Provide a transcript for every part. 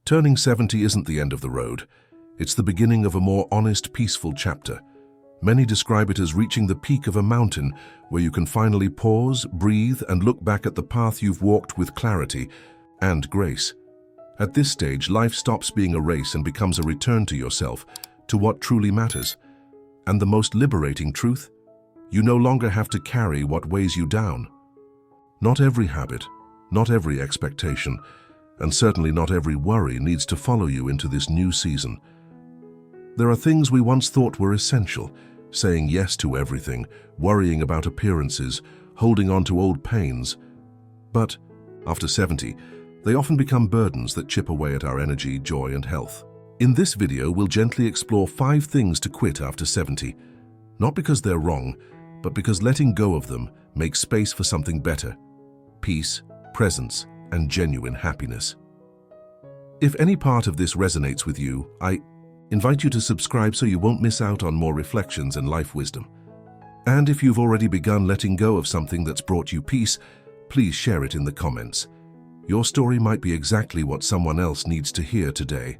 Turning 70 isn't the end of the road. It's the beginning of a more honest, peaceful chapter. Many describe it as reaching the peak of a mountain where you can finally pause, breathe, and look back at the path you've walked with clarity and grace. At this stage, life stops being a race and becomes a return to yourself, to what truly matters. And the most liberating truth? You no longer have to carry what weighs you down. Not every habit, not every expectation, and certainly not every worry needs to follow you into this new season. There are things we once thought were essential, saying yes to everything, worrying about appearances, holding on to old pains. But after 70, they often become burdens that chip away at our energy, joy, and health. In this video, we'll gently explore 5 things to quit after 70, not because they're wrong, but because letting go of them makes space for something better: peace, presence, and genuine happiness. If any part of this resonates with you, I invite you to subscribe so you won't miss out on more reflections and life wisdom. And if you've already begun letting go of something that's brought you peace, please share it in the comments. Your story might be exactly what someone else needs to hear today.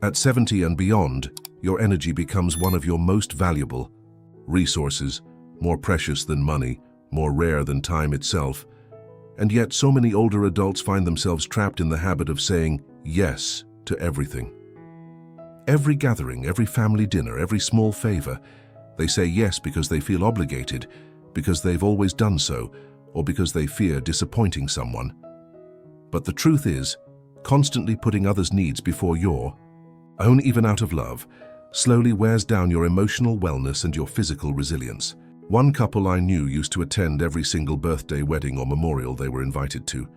At 70 and beyond, your energy becomes one of your most valuable resources, more precious than money, more rare than time itself. And yet so many older adults find themselves trapped in the habit of saying yes to everything. Every gathering, every family dinner, every small favor, they say yes because they feel obligated, because they've always done so, or because they fear disappointing someone. But the truth is, constantly putting others' needs before your own, even out of love, slowly wears down your emotional wellness and your physical resilience. One couple I knew used to attend every single birthday, wedding, or memorial they were invited to.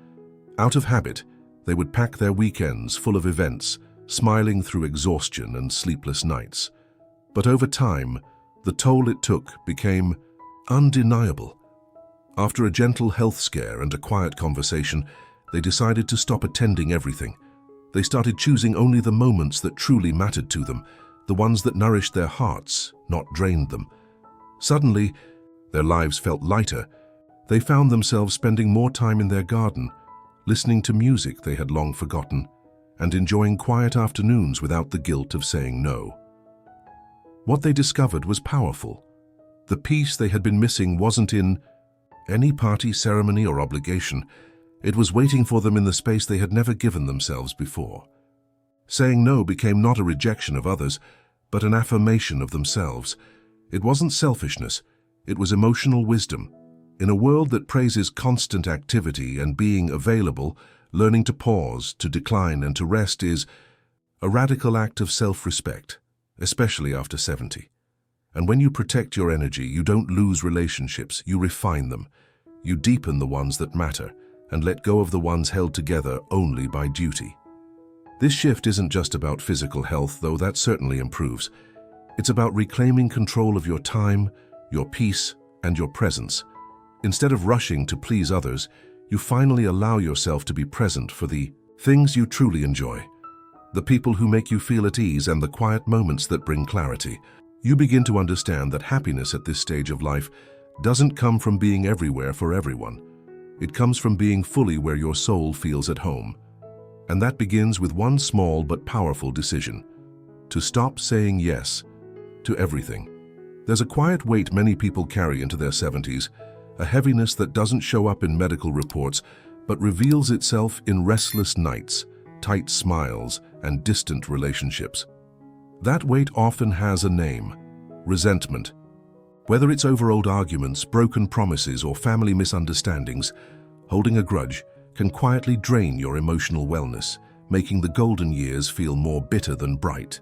Out of habit, they would pack their weekends full of events, smiling through exhaustion and sleepless nights. But over time, the toll it took became undeniable. After a gentle health scare and a quiet conversation, they decided to stop attending everything. They started choosing only the moments that truly mattered to them, the ones that nourished their hearts, not drained them. Suddenly, their lives felt lighter. They found themselves spending more time in their garden, listening to music they had long forgotten, and enjoying quiet afternoons without the guilt of saying no. What they discovered was powerful. The peace they had been missing wasn't in any party, ceremony, or obligation. It was waiting for them in the space they had never given themselves before. Saying no became not a rejection of others, but an affirmation of themselves. It wasn't selfishness, it was emotional wisdom. In a world that praises constant activity and being available, learning to pause, to decline, and to rest is a radical act of self-respect, especially after 70. And when you protect your energy, you don't lose relationships, you refine them. You deepen the ones that matter, and let go of the ones held together only by duty. This shift isn't just about physical health, though that certainly improves. It's about reclaiming control of your time, your peace, and your presence. Instead of rushing to please others, you finally allow yourself to be present for the things you truly enjoy, the people who make you feel at ease, and the quiet moments that bring clarity. You begin to understand that happiness at this stage of life doesn't come from being everywhere for everyone. It comes from being fully where your soul feels at home. And that begins with one small but powerful decision: to stop saying yes to everything. There's a quiet weight many people carry into their 70s, a heaviness that doesn't show up in medical reports, but reveals itself in restless nights, tight smiles, and distant relationships. That weight often has a name: resentment. Whether it's over old arguments, broken promises, or family misunderstandings, holding a grudge can quietly drain your emotional wellness, making the golden years feel more bitter than bright.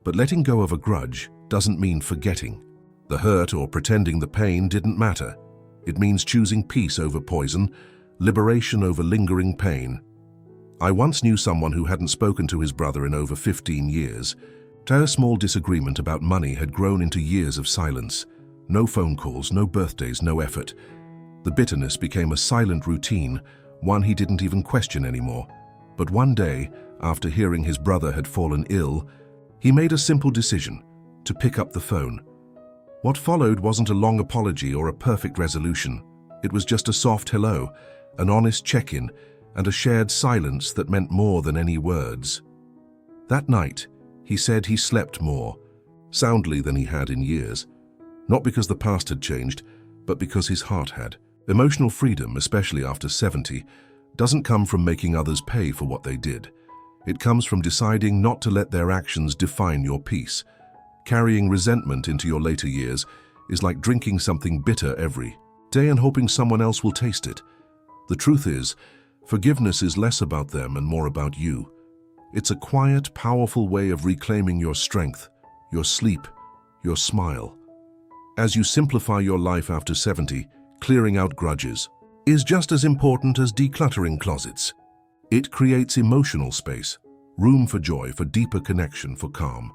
But letting go of a grudge doesn't mean forgetting the hurt or pretending the pain didn't matter. It means choosing peace over poison, liberation over lingering pain. I once knew someone who hadn't spoken to his brother in over 15 years. Their small disagreement about money had grown into years of silence. No phone calls, no birthdays, no effort. The bitterness became a silent routine, one he didn't even question anymore. But one day, after hearing his brother had fallen ill, he made a simple decision: to pick up the phone. What followed wasn't a long apology or a perfect resolution. It was just a soft hello, an honest check-in, and a shared silence that meant more than any words. That night, he said he slept more, soundly than he had in years, not because the past had changed, but because his heart had. Emotional freedom, especially after 70, doesn't come from making others pay for what they did. It comes from deciding not to let their actions define your peace. Carrying resentment into your later years is like drinking something bitter every day and hoping someone else will taste it. The truth is, forgiveness is less about them and more about you. It's a quiet, powerful way of reclaiming your strength, your sleep, your smile. As you simplify your life after 70, clearing out grudges is just as important as decluttering closets. It creates emotional space, room for joy, for deeper connection, for calm.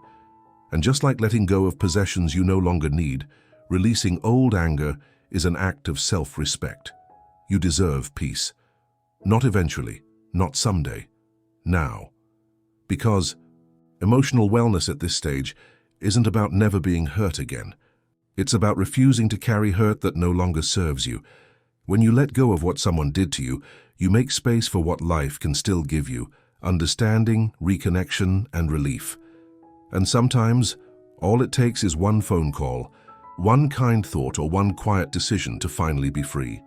And just like letting go of possessions you no longer need, releasing old anger is an act of self-respect. You deserve peace. Not eventually, not someday, now. Because emotional wellness at this stage isn't about never being hurt again. It's about refusing to carry hurt that no longer serves you. When you let go of what someone did to you, you make space for what life can still give you: understanding, reconnection, and relief. And sometimes, all it takes is one phone call, one kind thought, or one quiet decision to finally be free.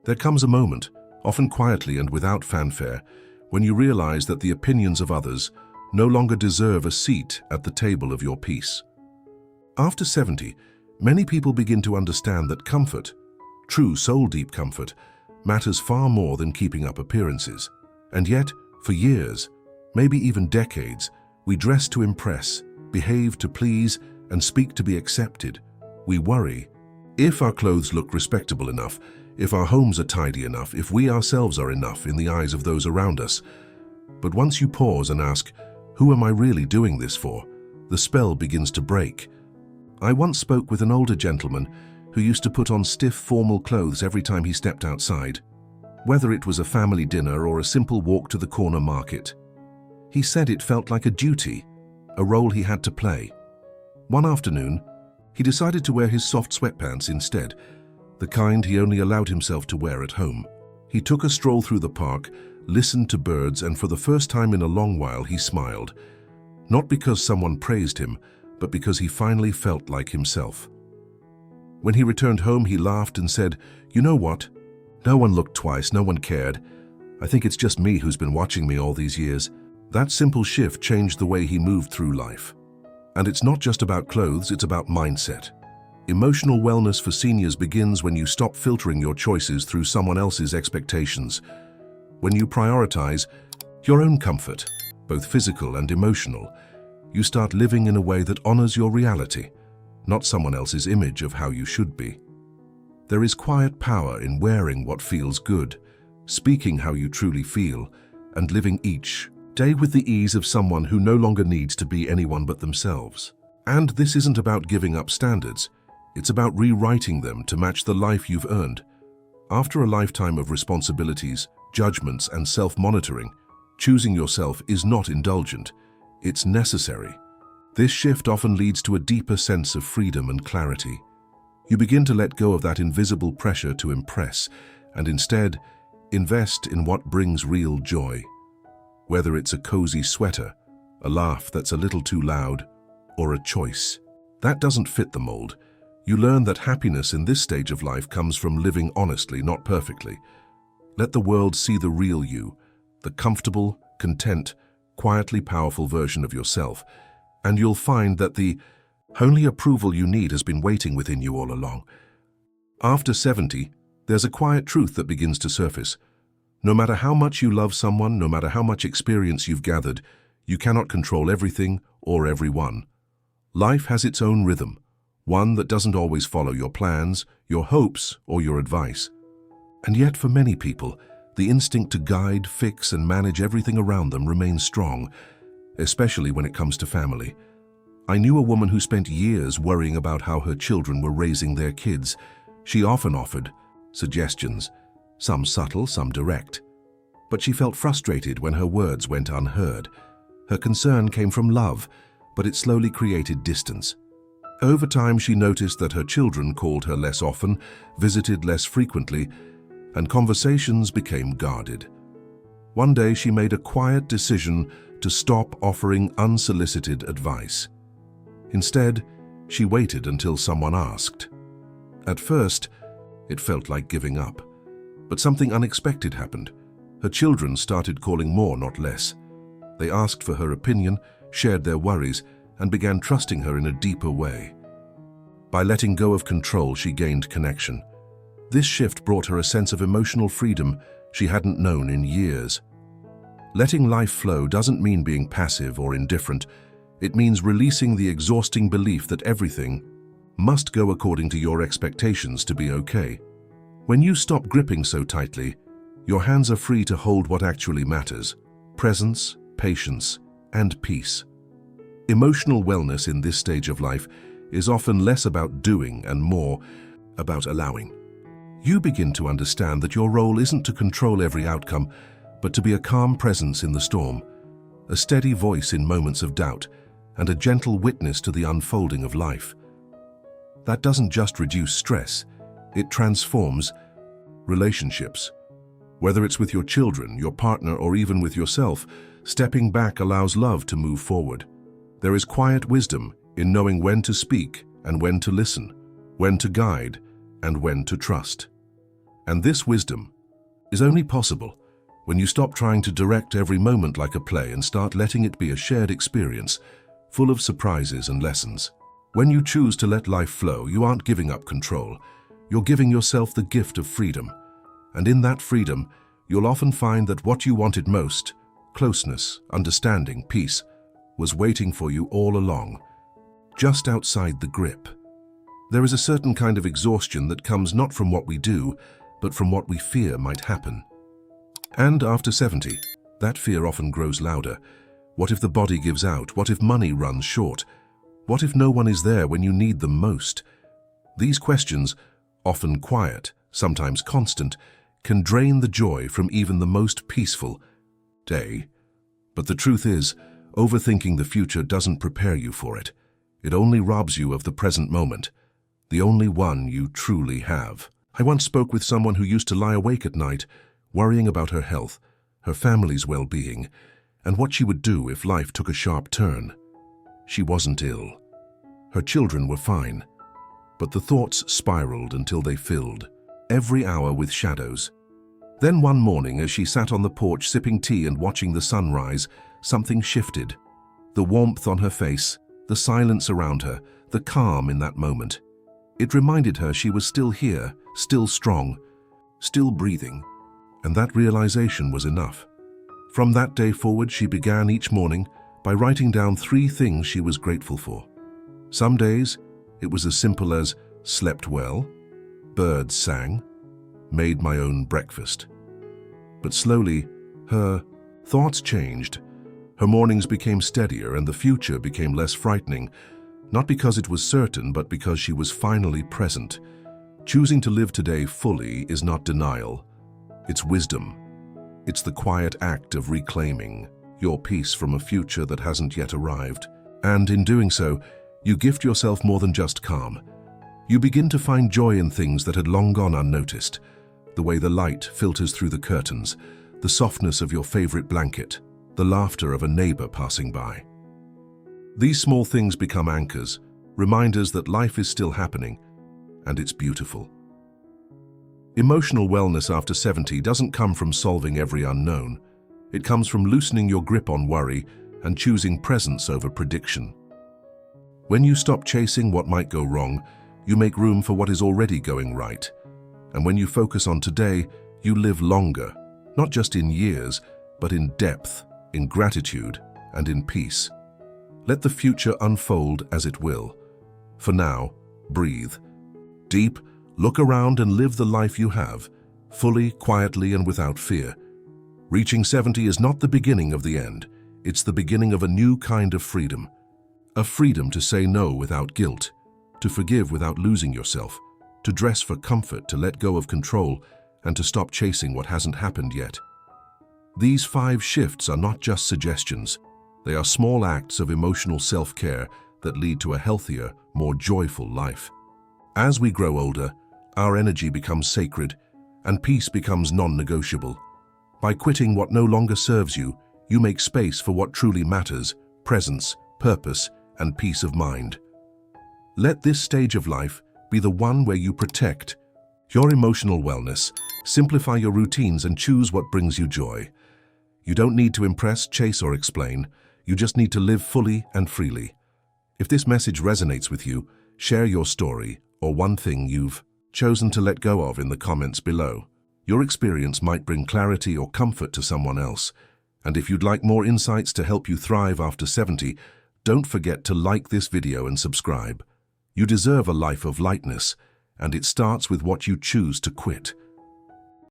There comes a moment, often quietly and without fanfare, when you realize that the opinions of others no longer deserve a seat at the table of your peace. After 70, many people begin to understand that comfort, true soul-deep comfort, matters far more than keeping up appearances. And yet, for years, maybe even decades, we dress to impress, behave to please, and speak to be accepted. We worry if our clothes look respectable enough, if our homes are tidy enough, if we ourselves are enough in the eyes of those around us. But once you pause and ask, who am I really doing this for? The spell begins to break. I once spoke with an older gentleman who used to put on stiff formal clothes every time he stepped outside, whether it was a family dinner or a simple walk to the corner market. He said it felt like a duty, a role he had to play. One afternoon, he decided to wear his soft sweatpants instead, the kind he only allowed himself to wear at home. He took a stroll through the park, listened to birds, and for the first time in a long while he smiled. Not because someone praised him, but because he finally felt like himself. When he returned home, he laughed and said, "You know what? No one looked twice, no one cared. I think it's just me who's been watching me all these years." That simple shift changed the way he moved through life. And it's not just about clothes, it's about mindset. Emotional wellness for seniors begins when you stop filtering your choices through someone else's expectations. When you prioritize your own comfort, both physical and emotional, you start living in a way that honors your reality, not someone else's image of how you should be. There is quiet power in wearing what feels good, speaking how you truly feel, and living each day with the ease of someone who no longer needs to be anyone but themselves. And this isn't about giving up standards. It's about rewriting them to match the life you've earned. After a lifetime of responsibilities, judgments, and self-monitoring, choosing yourself is not indulgent. It's necessary. This shift often leads to a deeper sense of freedom and clarity. You begin to let go of that invisible pressure to impress and instead invest in what brings real joy. Whether it's a cozy sweater, a laugh that's a little too loud, or a choice that doesn't fit the mold, you learn that happiness in this stage of life comes from living honestly, not perfectly. Let the world see the real you, the comfortable, content, quietly powerful version of yourself, and you'll find that the only approval you need has been waiting within you all along. After 70, there's a quiet truth that begins to surface. No matter how much you love someone, no matter how much experience you've gathered, you cannot control everything or everyone. Life has its own rhythm, one that doesn't always follow your plans, your hopes, or your advice. And yet for many people, the instinct to guide, fix, and manage everything around them remains strong, especially when it comes to family. I knew a woman who spent years worrying about how her children were raising their kids. She often offered suggestions, some subtle, some direct. But she felt frustrated when her words went unheard. Her concern came from love, but it slowly created distance. Over time, she noticed that her children called her less often, visited less frequently, and conversations became guarded. One day she made a quiet decision to stop offering unsolicited advice. Instead, she waited until someone asked. At first, it felt like giving up. But something unexpected happened. Her children started calling more, not less. They asked for her opinion, shared their worries, and began trusting her in a deeper way. By letting go of control, she gained connection. This shift brought her a sense of emotional freedom she hadn't known in years. Letting life flow doesn't mean being passive or indifferent. It means releasing the exhausting belief that everything must go according to your expectations to be okay. When you stop gripping so tightly, your hands are free to hold what actually matters: presence, patience, and peace. Emotional wellness in this stage of life is often less about doing and more about allowing. You begin to understand that your role isn't to control every outcome, but to be a calm presence in the storm, a steady voice in moments of doubt, and a gentle witness to the unfolding of life. That doesn't just reduce stress, it transforms relationships. Whether it's with your children, your partner, or even with yourself, stepping back allows love to move forward. There is quiet wisdom in knowing when to speak and when to listen, when to guide and when to trust. And this wisdom is only possible when you stop trying to direct every moment like a play and start letting it be a shared experience, full of surprises and lessons. When you choose to let life flow, you aren't giving up control. You're giving yourself the gift of freedom. And in that freedom, you'll often find that what you wanted most, closeness, understanding, peace, was waiting for you all along, just outside the grip. There is a certain kind of exhaustion that comes not from what we do, but from what we fear might happen. And after 70, that fear often grows louder. What if the body gives out? What if money runs short? What if no one is there when you need them most? These questions, often quiet, sometimes constant, can drain the joy from even the most peaceful day. But the truth is, overthinking the future doesn't prepare you for it. It only robs you of the present moment, the only one you truly have. I once spoke with someone who used to lie awake at night, worrying about her health, her family's well-being, and what she would do if life took a sharp turn. She wasn't ill. Her children were fine. But the thoughts spiraled until they filled every hour with shadows. Then one morning, as she sat on the porch sipping tea and watching the sunrise, something shifted. The warmth on her face, the silence around her, the calm in that moment. It reminded her she was still here, still strong, still breathing. And that realization was enough. From that day forward, she began each morning by writing down 3 things she was grateful for. Some days, it was as simple as slept well, birds sang, made my own breakfast. But slowly, her thoughts changed. Her mornings became steadier and the future became less frightening, not because it was certain, but because she was finally present. Choosing to live today fully is not denial. It's wisdom. It's the quiet act of reclaiming your peace from a future that hasn't yet arrived. And in doing so, you gift yourself more than just calm. You begin to find joy in things that had long gone unnoticed. The way the light filters through the curtains, the softness of your favorite blanket, the laughter of a neighbor passing by. These small things become anchors, reminders that life is still happening, and it's beautiful. Emotional wellness after 70 doesn't come from solving every unknown. It comes from loosening your grip on worry and choosing presence over prediction. When you stop chasing what might go wrong, you make room for what is already going right. And when you focus on today, you live longer, not just in years, but in depth, in gratitude, and in peace. Let the future unfold as it will. For now, breathe. Deep, look around and live the life you have, fully, quietly, and without fear. Reaching 70 is not the beginning of the end. It's the beginning of a new kind of freedom. A freedom to say no without guilt, to forgive without losing yourself, to dress for comfort, to let go of control, and to stop chasing what hasn't happened yet. These 5 shifts are not just suggestions. They are small acts of emotional self-care that lead to a healthier, more joyful life. As we grow older, our energy becomes sacred, and peace becomes non-negotiable. By quitting what no longer serves you, you make space for what truly matters: presence, purpose, and peace of mind. Let this stage of life be the one where you protect your emotional wellness, simplify your routines, and choose what brings you joy. You don't need to impress, chase, or explain. You just need to live fully and freely. If this message resonates with you, share your story or one thing you've chosen to let go of in the comments below. Your experience might bring clarity or comfort to someone else. And if you'd like more insights to help you thrive after 70, don't forget to like this video and subscribe. You deserve a life of lightness, and it starts with what you choose to quit.